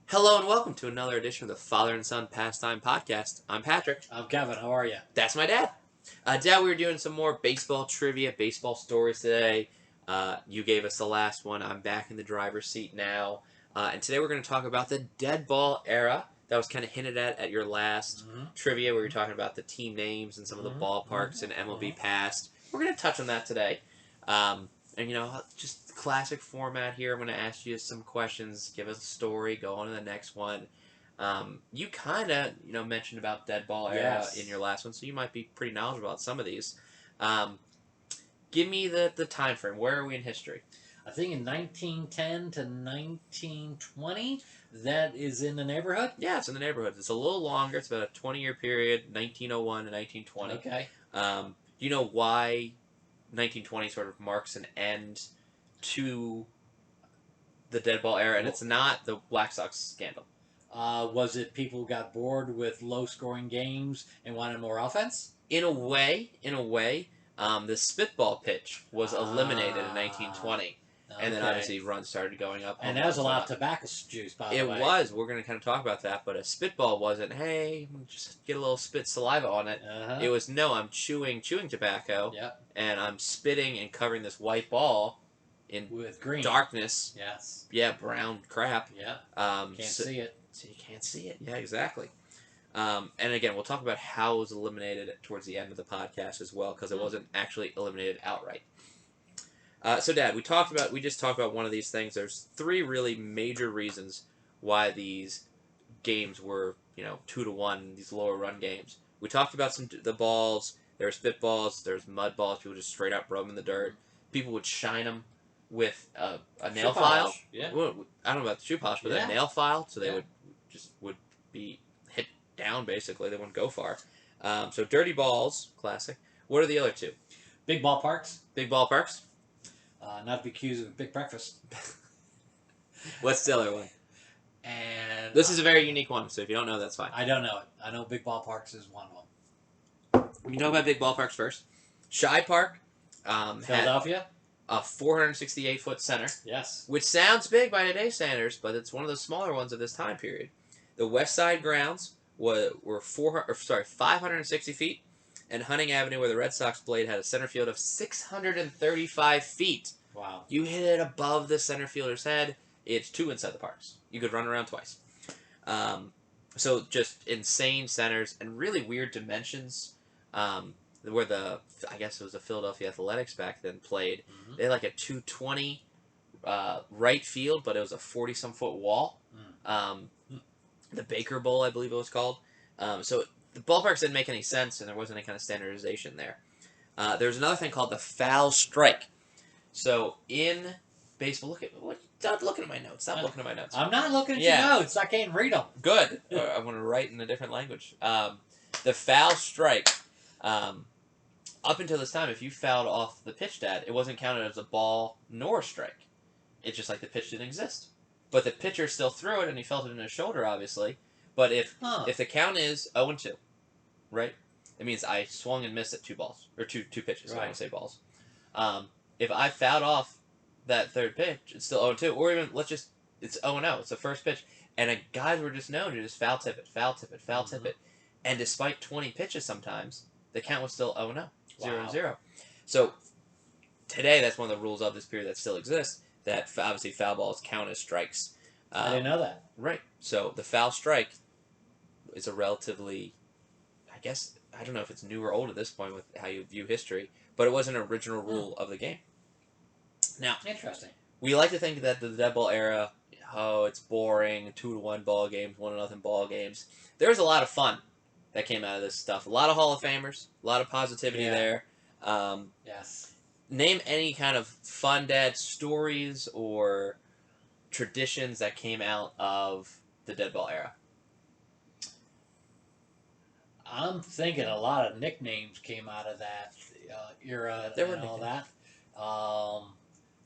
Hello and welcome to another edition of the Father and Son Pastime Podcast. I'm Patrick. I'm Kevin. How are you? That's my dad. Dad, we were doing some more baseball trivia, baseball stories today. You gave us the last one. I'm back in the driver's seat now. And today we're going to talk about the Deadball Era. That was kind of hinted at your last trivia where you're talking about the team names and some of the ballparks in MLB past. We're going to touch on that today. Just classic format here. I'm going to ask you some questions, give us a story, go on to the next one. You kind of, mentioned about Deadball Era in your last one, so you might be pretty knowledgeable about some of these. Give me the time frame. Where are we in history? I think in 1910 to 1920, that is in the neighborhood? Yeah, it's in the neighborhood. It's a little longer. It's about a 20-year period, 1901 to 1920. Okay. Do you know why 1920 sort of marks an end to the Deadball Era? And it's not the Black Sox scandal. Was it people who got bored with low-scoring games and wanted more offense? In a way, the spitball pitch was eliminated in 1920. And then obviously runs started going up. And that was a lot of tobacco juice, by the way. It was. We're going to kind of talk about that. But a spitball wasn't, hey, just get a little spit saliva on it. It was, no, I'm chewing tobacco. Yep. And I'm spitting and covering this white ball in with green darkness. Yes. Yeah, brown crap. Yeah. Can't see it. So you can't see it. Yeah, exactly. And again, we'll talk about how it was eliminated towards the end of the podcast as well, because it wasn't actually eliminated outright. So, Dad, we just talked about one of these things. There's three really major reasons why these games were, 2-1, these lower run games. We talked about the balls. There's spitballs. There's mud balls. People just straight up rub them in the dirt. People would shine them with a nail file. Yeah. Well, I don't know about the shoe polish, but a nail file, so they would be hit down, basically. They wouldn't go far. So dirty balls, classic. What are the other two? Big ballparks. Big ballparks. Not to be accused of a big breakfast. What's the other one? And this is a very unique one, so if you don't know, that's fine. I don't know it. I know big ballparks is one You of them. know about big ballparks first. Shibe Park Philadelphia? Had a 468-foot center. Yes. Which sounds big by today's standards, but it's one of the smaller ones of this time period. The West Side grounds were 560 feet, and Hunting Avenue, where the Red Sox played, had a center field of 635 feet. Wow. You hit it above the center fielder's head. It's two inside the parks. You could run around twice. So just insane centers and really weird dimensions. Where I guess it was the Philadelphia Athletics back then played. They had like a 220 right field, but it was a 40-some foot wall. The Baker Bowl, I believe it was called. So the ballparks didn't make any sense, and there wasn't any kind of standardization there. There's another thing called the foul strike. So in baseball, stop looking at my notes. Stop looking at my notes. I'm not looking at your notes. I can't read them. Good. I want to write in a different language. The foul strike. Up until this time, if you fouled off the pitch, Dad, it wasn't counted as a ball nor a strike. It's just like the pitch didn't exist. But the pitcher still threw it, and he felt it in his shoulder, obviously. But if the count is 0-2, right? It means I swung and missed at two balls. Or two pitches, I want to say balls. If I fouled off that third pitch, it's still 0-2. Or even, it's 0-0. It's the first pitch. And guys were just known to just foul tip it, foul tip it, foul tip it. And despite 20 pitches sometimes, the count was still 0-0. 0-0. So today, that's one of the rules of this period that still exists, that obviously foul balls count as strikes. I didn't know that. Right. So the foul strike is a relatively, I guess, I don't know if it's new or old at this point with how you view history, but it was an original rule of the game. Now, interesting. We like to think that the Deadball Era, it's boring, 2-1 ball games, 1-0 ball games. There was a lot of fun that came out of this stuff. A lot of Hall of Famers, a lot of positivity there. Yes. Name any kind of fun, Dad, stories or traditions that came out of the Deadball Era. I'm thinking a lot of nicknames came out of that era and all that.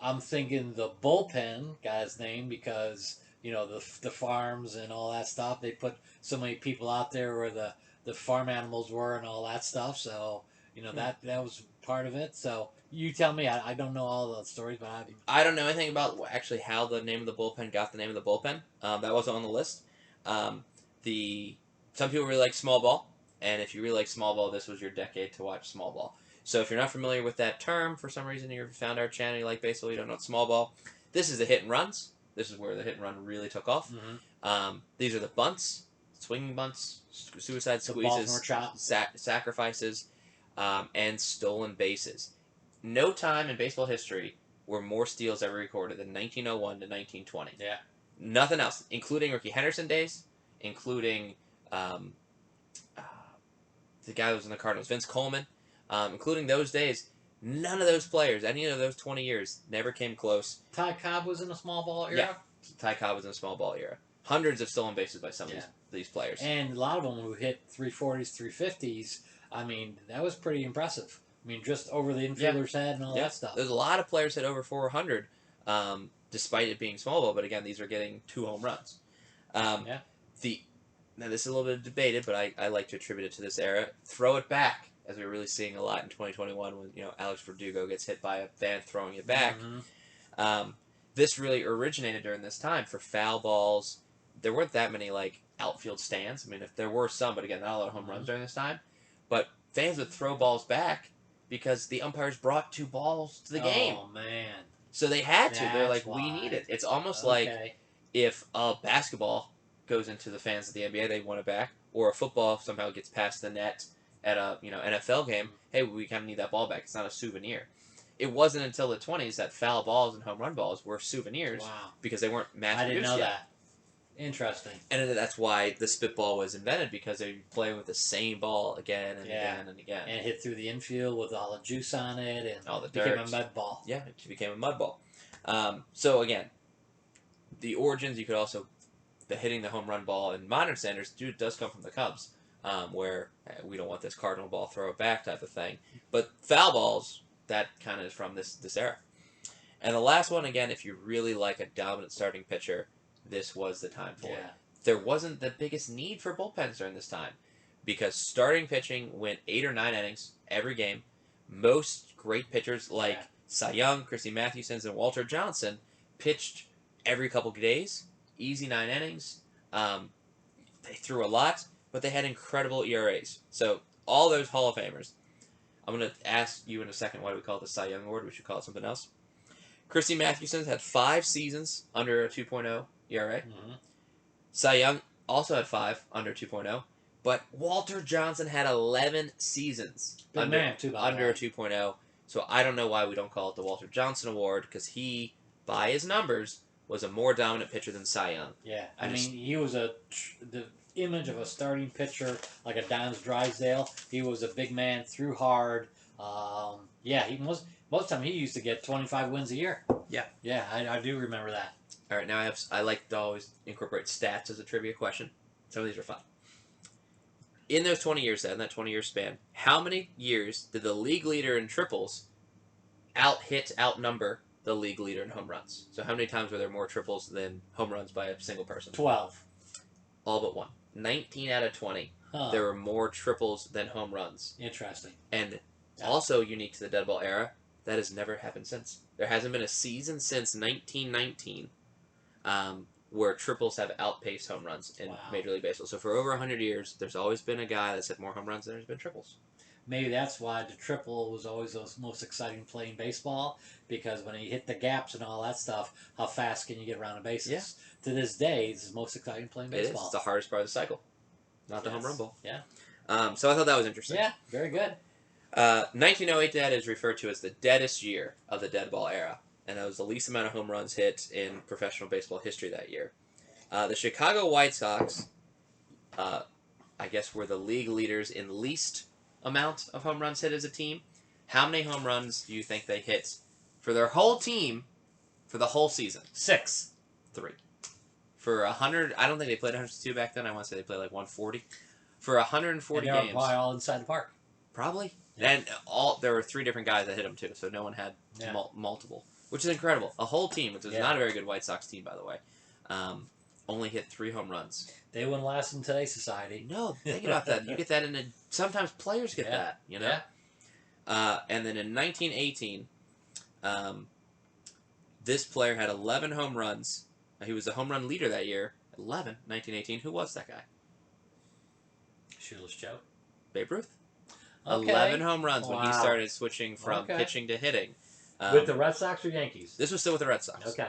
I'm thinking the bullpen got his name because, the farms and all that stuff. They put so many people out there where the farm animals were and all that stuff. So, that was part of it. So You tell me. I don't know all the stories, but I don't know anything about actually how the name of the bullpen got the name of the bullpen. That wasn't on the list. Um, the Some people really like small ball, and if you really like small ball, this was your decade to watch small ball. So if you're not familiar with that term, for some reason you found our channel, you like baseball, you don't know what small ball. This is the hit and runs. This is where the hit and run really took off. Mm-hmm. These are the bunts, swinging bunts, suicide squeezes, sacrifices, and stolen bases. No time in baseball history were more steals ever recorded than 1901 to 1920. Yeah. Nothing else, including Ricky Henderson days, including um, uh, the guy who was in the Cardinals, Vince Coleman, including those days. None of those players, any of those 20 years, never came close. Ty Cobb was in a small ball era? Yeah, Ty Cobb was in a small ball era. Hundreds of stolen bases by some of these players. And a lot of them who hit 340s, 350s. I mean, that was pretty impressive. I mean, just over the infielder's head and all that stuff. There's a lot of players hit over 400, despite it being small ball. But again, these are getting 2 home runs. Now this is a little bit debated, but I like to attribute it to this era. Throw it back, as we're really seeing a lot in 2021 when Alex Verdugo gets hit by a fan throwing it back. Mm-hmm. This really originated during this time for foul balls. There weren't that many outfield stands. I mean, if there were some, but again, not a lot of home runs during this time. But fans would throw balls back because the umpires brought 2 balls to the game. Oh man! So they had to. They're like, why. we need it. It's almost like if a basketball goes into the fans of the NBA, they want it back, or a football somehow gets past the net at a NFL game. Hey, we kind of need that ball back. It's not a souvenir. It wasn't until the 20s that foul balls and home run balls were souvenirs because they weren't mass produced yet. I didn't know that. Interesting. And that's why the spitball was invented, because they play with the same ball again and again and again. And hit through the infield with all the juice on it, and all the became a mud ball. Yeah, it became a mud ball. So again, the origins, you could also, the hitting the home run ball in modern standards does come from the Cubs, where we don't want this cardinal ball, throw it back type of thing. But foul balls, that kind of is from this era. And the last one, again, if you really like a dominant starting pitcher, this was the time for it. There wasn't the biggest need for bullpens during this time, because starting pitching went 8 or 9 innings every game. Most great pitchers like Cy Young, Christy Mathewsons, and Walter Johnson pitched every couple of days, easy 9 innings. They threw a lot, but they had incredible ERAs. So all those Hall of Famers. I'm going to ask you in a second why do we call it the Cy Young Award. We should call it something else. Christy Mathewson had 5 seasons under a 2.0 ERA. Mm-hmm. Cy Young also had 5 under 2.0. But Walter Johnson had 11 seasons under a 2.0. So I don't know why we don't call it the Walter Johnson Award, because he, by his numbers, was a more dominant pitcher than Cy Young. Yeah, I mean, he was the image of a starting pitcher, like a Don's Drysdale. He was a big man, threw hard. He was. Most of the time, he used to get 25 wins a year. Yeah. Yeah, I do remember that. All right, now I like to always incorporate stats as a trivia question. Some of these are fun. In those 20 years, then, that 20-year span, how many years did the league leader in triples outnumber the league leader in home runs? So how many times were there more triples than home runs by a single person? 12. All but one. 19 out of 20. There were more triples than home runs. Interesting. And also unique to the Deadball era, that has never happened since. There hasn't been a season since 1919 where triples have outpaced home runs in Major League Baseball. So for over 100 years, there's always been a guy that's hit more home runs than there's been triples. Maybe that's why the triple was always the most exciting play in baseball, because when you hit the gaps and all that stuff, how fast can you get around the bases? Yeah. To this day, it's the most exciting play in baseball. It is. It's the hardest part of the cycle, not the home run ball. Yeah. So I thought that was interesting. Yeah, very good. 1908 that is referred to as the deadest year of the Deadball era, and that was the least amount of home runs hit in professional baseball history that year. The Chicago White Sox, I guess, were the league leaders in least amount of home runs hit as a team. How many home runs do you think they hit for their whole team for the whole season? 6. 3. For 100, I don't think they played 102 back then. I want to say they played like 140. For 140 games. Probably all inside the park. Probably. Yeah. And there were 3 different guys that hit them too, so no one had multiple, which is incredible. A whole team, which is not a very good White Sox team, by the way, only hit 3 home runs. They wouldn't last in today's society. No, think about that. You get that sometimes players get that, you know? And then in 1918, this player had 11 home runs. He was the home run leader that year. 11, 1918. Who was that guy? Shoeless Joe. Babe Ruth. Okay. 11 home runs when he started switching from pitching to hitting. With the Red Sox or Yankees? This was still with the Red Sox. Okay.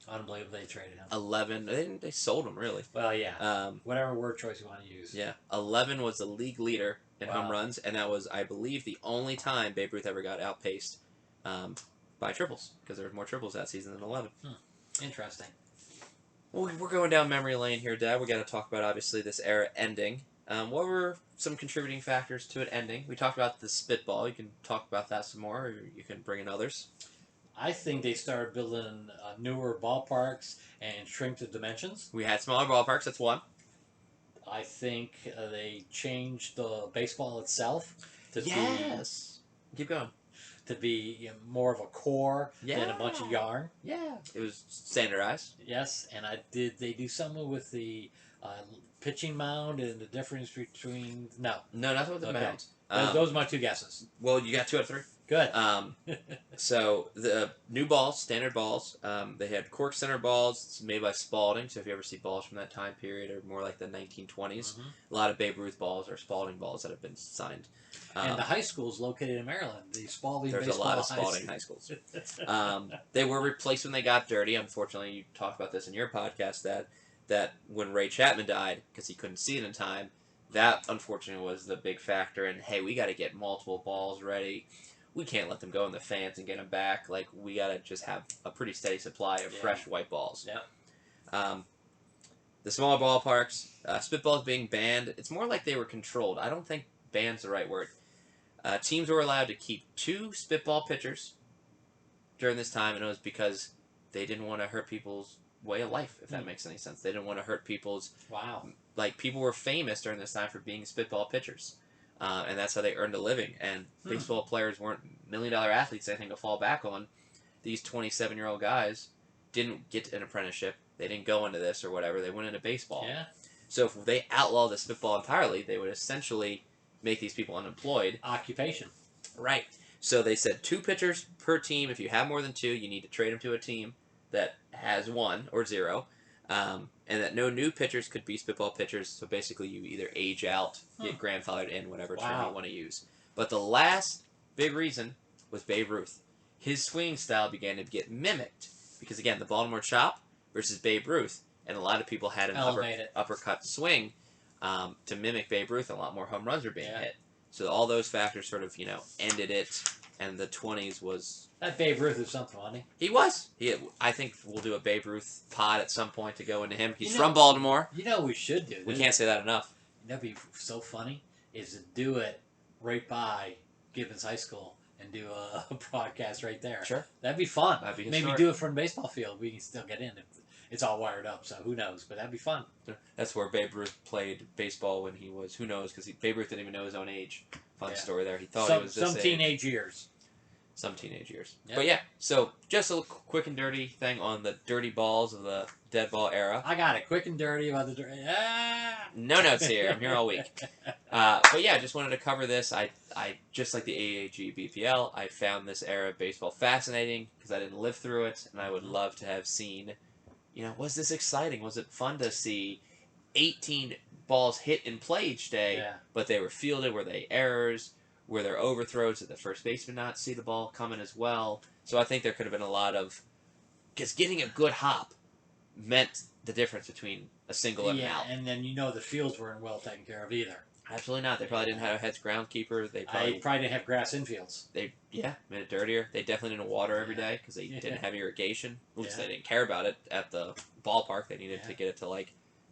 Unbelievable they traded him. 11. They sold him, really. Well, yeah. Whatever word choice you want to use. Yeah. 11 was the league leader in home runs, and that was, I believe, the only time Babe Ruth ever got outpaced by triples, because there was more triples that season than 11. Interesting. Well, we're going down memory lane here, Dad. We got to talk about, obviously, this era ending. What were some contributing factors to it ending? We talked about the spitball. You can talk about that some more, or you can bring in others. I think they started building newer ballparks and shrink the dimensions. We had smaller ballparks. That's one. I think they changed the baseball itself to keep going. To be more of a core than a bunch of yarn. Yeah, it was standardized. Yes, and did they do something with the pitching mound and the difference between? No, nothing with the mound. Those are my two guesses. Well, you got 2 out of 3. Good. So the new balls, standard balls, they had cork center balls made by Spalding. So if you ever see balls from that time period, or more like the 1920s, a lot of Babe Ruth balls are Spalding balls that have been signed. And the high school is located in Maryland. The Spalding There's Baseball a lot of Spalding high schools. They were replaced when they got dirty. Unfortunately, you talked about this in your podcast that when Ray Chapman died, because he couldn't see it in time, that unfortunately was the big factor. And hey, we got to get multiple balls ready. We can't let them go in the fans and get them back. Like, we got to just have a pretty steady supply of fresh white balls. Yeah. The smaller ballparks, spitballs being banned, it's more like they were controlled. I don't think banned's the right word. Teams were allowed to keep 2 spitball pitchers during this time, and it was because they didn't want to hurt people's way of life, if that makes any sense. They didn't want to hurt people's... Wow. Like, people were famous during this time for being spitball pitchers. And that's how they earned a living. And baseball players weren't million-dollar athletes, anything to fall back on. These 27-year-old guys didn't get an apprenticeship. They didn't go into this or whatever. They went into baseball. Yeah. So if they outlawed the spitball entirely, they would essentially make these people unemployed. Occupation. Right. So they said 2 pitchers per team. If you have more than 2, you need to trade them to a team that has 1 or 0. And that no new pitchers could be spitball pitchers. So basically you either age out, get grandfathered in, whatever term you want to use. But the last big reason was Babe Ruth. His swinging style began to get mimicked. Because again, the Baltimore chop versus Babe Ruth. And a lot of people had an uppercut swing to mimic Babe Ruth. And a lot more home runs were being hit. So all those factors sort of, ended it. And the 20s was... That Babe Ruth is something, wasn't he? He was. I think we'll do a Babe Ruth pod at some point to go into him. He's from Baltimore. You know what we should do? We can't say that enough. That'd be so funny, is to do it right by Gibbons High School and do a broadcast right there. Sure. That'd be fun. That'd be historic. Maybe do it from the baseball field. We can still get in. It's all wired up, so who knows? But that'd be fun. That's where Babe Ruth played baseball when he was, who knows, because Babe Ruth didn't even know his own age. Fun story there. He thought he was this some teenage years. Some teenage years. Yep. But yeah, so just a quick and dirty thing on the dirty balls of the Deadball era. I got it. Quick and dirty about the dirty. No notes here. I'm here all week. But yeah, just wanted to cover this. I just like the AAG BPL, I found this era of baseball fascinating because I didn't live through it, and I would love to have seen, was this exciting? Was it fun to see 18 balls hit in play each day, but they were fielded? Were they errors? Were there overthrows? Did the first baseman not see the ball coming as well? So I think there could have been a lot of... Because getting a good hop meant the difference between a single and an out. And then the fields weren't well taken care of either. Absolutely not. They probably didn't have a heads groundskeeper. They probably didn't have grass infields. They made it dirtier. They definitely didn't water every day because they didn't have irrigation. At least they didn't care about it at the ballpark. They needed to get it to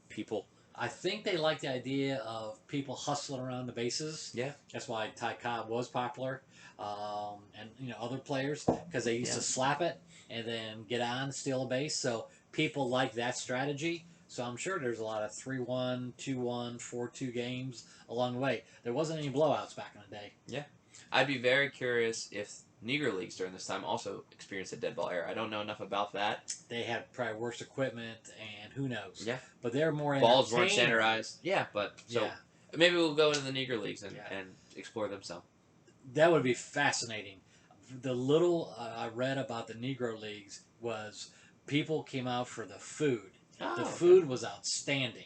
people. I think they liked the idea of people hustling around the bases. Yeah. That's why Ty Cobb was popular. And other players, because they used to slap it and then get on, steal a base. So people like that strategy. So I'm sure there's a lot of 3-1, 2-1, 4-2 games along the way. There wasn't any blowouts back in the day. Yeah. I'd be very curious if Negro Leagues during this time also experienced a Deadball era. I don't know enough about that. They had probably worse equipment, and who knows. Yeah. But they're more balls weren't standardized. Yeah, but maybe we'll go into the Negro Leagues and explore them some. That would be fascinating. The little I read about the Negro Leagues was people came out for the food. The Oh, okay. food was outstanding.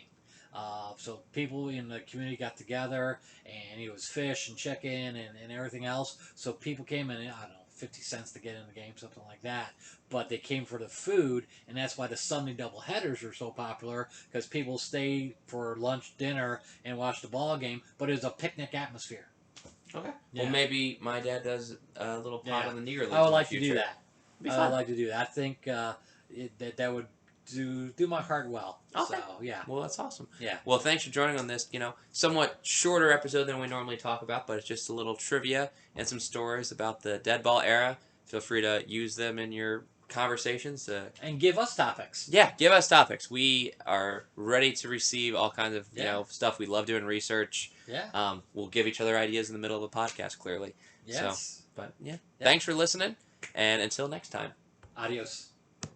So people in the community got together, and it was fish and chicken and everything else. So people came in, I don't know, 50 cents to get in the game, something like that. But they came for the food, and that's why the Sunday doubleheaders are so popular, because people stay for lunch, dinner, and watch the ball game. But it was a picnic atmosphere. Okay. Yeah. Well, maybe my dad does a little pot Yeah. on the Negro Leagues I would in the like to future. do that. It'd be I fun. would like to do that. I think that would do my heart well. Okay. So yeah. Well, that's awesome. Yeah. Well, thanks for joining on this, somewhat shorter episode than we normally talk about, but it's just a little trivia and some stories about the Deadball Era. Feel free to use them in your conversations. And give us topics. Yeah, give us topics. We are ready to receive all kinds of Yeah. stuff. We love doing research. Yeah. We'll give each other ideas in the middle of the podcast, clearly. Yes. So, but yeah, thanks for listening, and until next time. Adios.